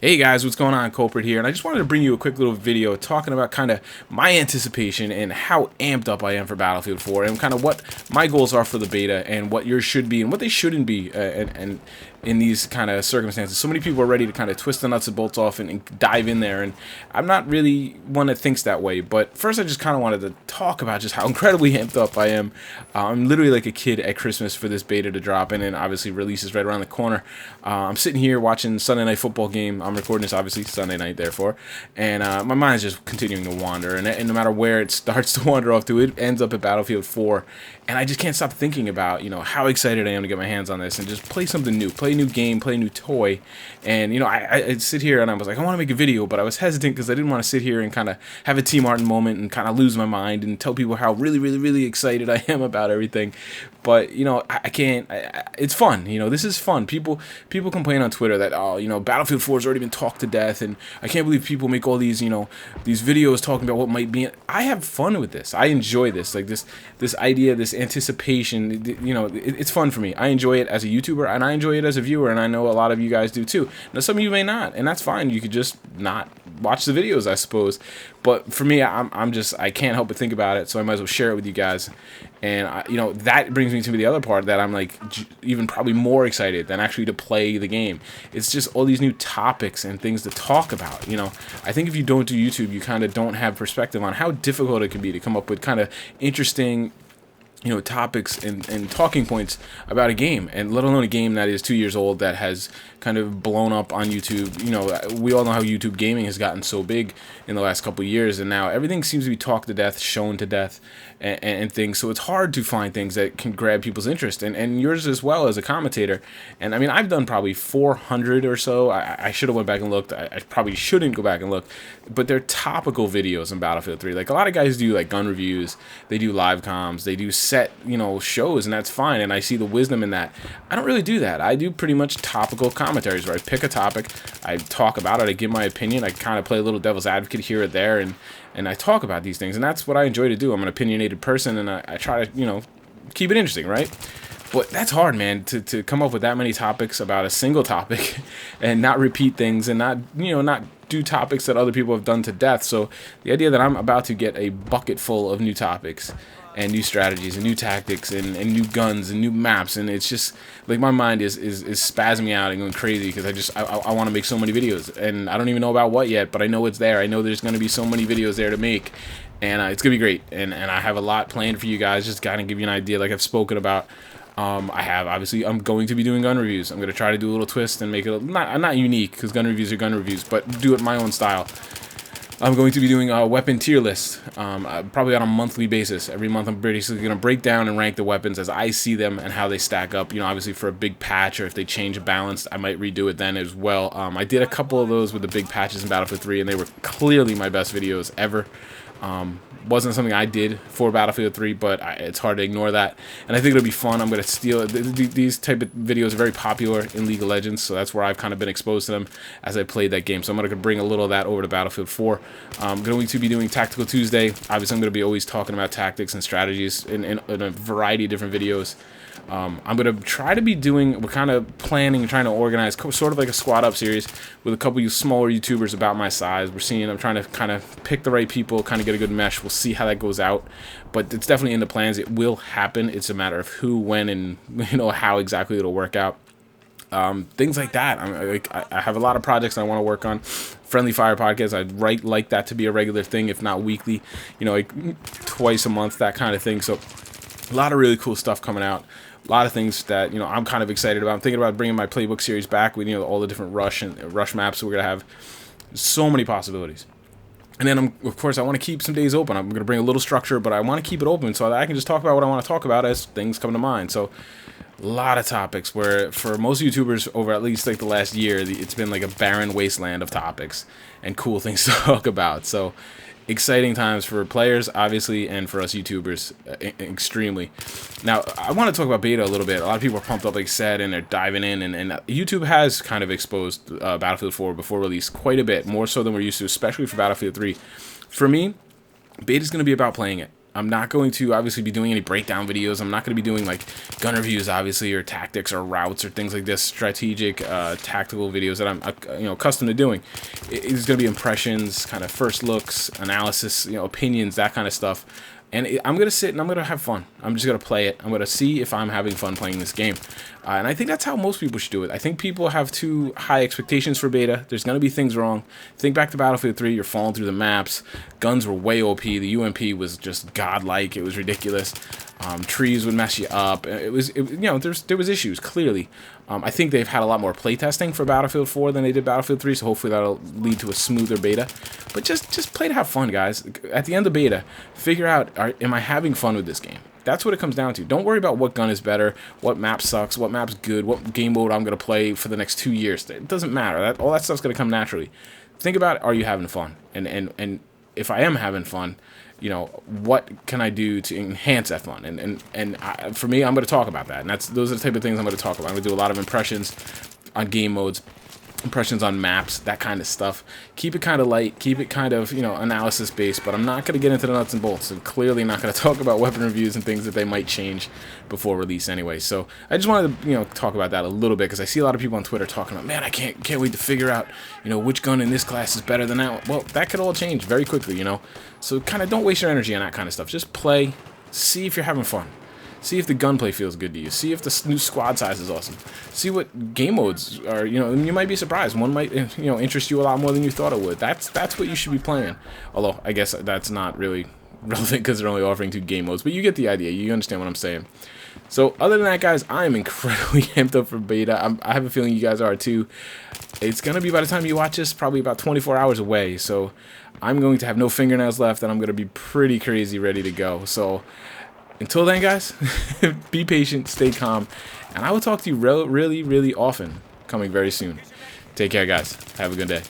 Hey guys, what's going on? Kulprit here, and I just wanted to bring you a quick little video talking about kind of my anticipation and how amped up I am for Battlefield 4 and kind of what my goals are for the beta and what yours should be and what they shouldn't be and in these kind of circumstances. So many people are ready to kind of twist the nuts and bolts off and dive in there, and I'm not really one that thinks that way. But first I just kind of wanted to talk about just how incredibly amped up I am. I'm literally like a kid at Christmas for this beta to drop, and then obviously releases right around the corner. I'm sitting here watching Sunday Night Football game. I'm recording this obviously Sunday night, therefore, and my mind is just continuing to wander, and no matter where it starts to wander off to, it ends up at Battlefield 4, and I just can't stop thinking about, how excited I am to get my hands on this and just play something new, play a new game, play a new toy. And I sit here and I was like, I want to make a video, but I was hesitant because I didn't want to sit here and kind of have a Team Martin moment and kind of lose my mind and tell people how really excited I am about everything. But I can't. It's fun. This is fun. People complain on Twitter that Battlefield 4 has already been talked to death, and I can't believe people make all these these videos talking about what might be in. I have fun with this. I enjoy this. Like this idea, this anticipation. It's fun for me. I enjoy it as a YouTuber, and I enjoy it as a viewer, and I know a lot of you guys do too. Now some of you may not, and that's fine. You could just not watch the videos, I suppose. But for me, I can't help but think about it, so I might as well share it with you guys. And that brings me to the other part that I'm like even probably more excited than actually to play the game. It's just all these new topics and things to talk about. I think if you don't do YouTube, you kind of don't have perspective on how difficult it can be to come up with kind of interesting topics and talking points about a game, and let alone a game that is 2 years old that has kind of blown up on YouTube. We all know how YouTube gaming has gotten so big in the last couple of years, and now everything seems to be talked to death, shown to death, and things. So it's hard to find things that can grab people's interest, and yours as well as a commentator. And I mean, I've done probably 400 or so. I should have went back and looked. I probably shouldn't go back and look, but they're topical videos in Battlefield 3. Like a lot of guys do like gun reviews, they do live comms, they do set shows, and that's fine, and I see the wisdom in that. I don't really do that. I do pretty much topical commentaries where I pick a topic, I talk about it, I give my opinion, I kind of play a little devil's advocate here or there, and I talk about these things, and that's what I enjoy to do. I'm an opinionated person, and I try to keep it interesting, right? But that's hard, man, to come up with that many topics about a single topic and not repeat things and not do topics that other people have done to death. So the idea that I'm about to get a bucket full of new topics and new strategies and new tactics and new guns and new maps, and it's just like my mind is spasming out and going crazy because I want to make so many videos, and I don't even know about what yet, but I know it's there. I know there's going to be so many videos there to make, and it's going to be great, and I have a lot planned for you guys, just kind of give you an idea like I've spoken about. I'm going to be doing gun reviews. I'm going to try to do a little twist and make it not unique, because gun reviews are gun reviews, but do it my own style. I'm going to be doing a weapon tier list, probably on a monthly basis. Every month I'm basically going to break down and rank the weapons as I see them and how they stack up. Obviously for a big patch, or if they change a balance, I might redo it then as well. I did a couple of those with the big patches in Battlefield 3, and they were clearly my best videos ever. Wasn't something I did for Battlefield 3, but it's hard to ignore that, and I think it'll be fun. I'm going to steal these type of videos are very popular in League of Legends, so that's where I've kind of been exposed to them as I played that game. So I'm going to bring a little of that over to Battlefield 4. I'm going to be doing Tactical Tuesday. Obviously, I'm going to be always talking about tactics and strategies in a variety of different videos. I'm going to try to be we're kind of planning and trying to organize sort of like a squad up series with a couple of smaller YouTubers about my size. I'm trying to kind of pick the right people, kind of get a good mesh. We'll see how that goes out, but it's definitely in the plans. It will happen. It's a matter of who, when, and how exactly it'll work out. Things like that. I have a lot of projects I want to work on. Friendly Fire podcast, I'd like that to be a regular thing, if not weekly, like twice a month, that kind of thing. So a lot of really cool stuff coming out. A lot of things that I'm kind of excited about. I'm thinking about bringing my playbook series back with all the different rush maps. So we're gonna have so many possibilities. And then of course I want to keep some days open. I'm gonna bring a little structure, but I want to keep it open so that I can just talk about what I want to talk about as things come to mind. So a lot of topics where for most YouTubers over at least like the last year, it's been like a barren wasteland of topics and cool things to talk about. So exciting times for players, obviously, and for us YouTubers, extremely. Now, I want to talk about beta a little bit. A lot of people are pumped up, like I said, and they're diving in, and YouTube has kind of exposed Battlefield 4 before release quite a bit, more so than we're used to, especially for Battlefield 3. For me, beta is going to be about playing it. I'm not going to obviously be doing any breakdown videos. I'm not going to be doing like gun reviews, obviously, or tactics or routes or things like this, strategic, tactical videos that I'm accustomed to doing. It's going to be impressions, kind of first looks, analysis, opinions, that kind of stuff. And I'm going to sit and I'm going to have fun. I'm just going to play it. I'm going to see if I'm having fun playing this game. And I think that's how most people should do it. I think people have too high expectations for beta. There's going to be things wrong. Think back to Battlefield 3. You're falling through the maps. Guns were way OP. The UMP was just godlike. It was ridiculous. Trees would mess you up. There was issues, clearly. I think they've had a lot more playtesting for Battlefield 4 than they did Battlefield 3, so hopefully that'll lead to a smoother beta. But just play to have fun, guys. At the end of beta, figure out, am I having fun with this game? That's what it comes down to. Don't worry about what gun is better, what map sucks, what map's good, what game mode I'm going to play for the next 2 years. It doesn't matter. All that stuff's going to come naturally. Think about, are you having fun? And if I am having fun, what can I do to enhance that fun? And for me, I'm going to talk about that. And those are the type of things I'm going to talk about. I'm going to do a lot of impressions on game modes, impressions on maps, that kind of stuff. Keep it kind of light, keep it kind of, analysis based, but I'm not going to get into the nuts and bolts. I'm clearly not going to talk about weapon reviews and things that they might change before release anyway. So I just wanted to, talk about that a little bit, because I see a lot of people on Twitter talking about, man, I can't wait to figure out, which gun in this class is better than that one. Well, that could all change very quickly, So kind of don't waste your energy on that kind of stuff. Just play, see if you're having fun. See if the gunplay feels good to you. See if the new squad size is awesome. See what game modes are, you might be surprised. One might, interest you a lot more than you thought it would. That's what you should be playing. Although, I guess that's not really relevant because they're only offering 2 game modes. But you get the idea. You understand what I'm saying. So, other than that, guys, I am incredibly amped up for beta. I have a feeling you guys are too. It's going to be, by the time you watch this, probably about 24 hours away. So, I'm going to have no fingernails left, and I'm going to be pretty crazy ready to go. So, until then, guys, be patient, stay calm, and I will talk to you really, really often coming very soon. Take care, guys. Have a good day.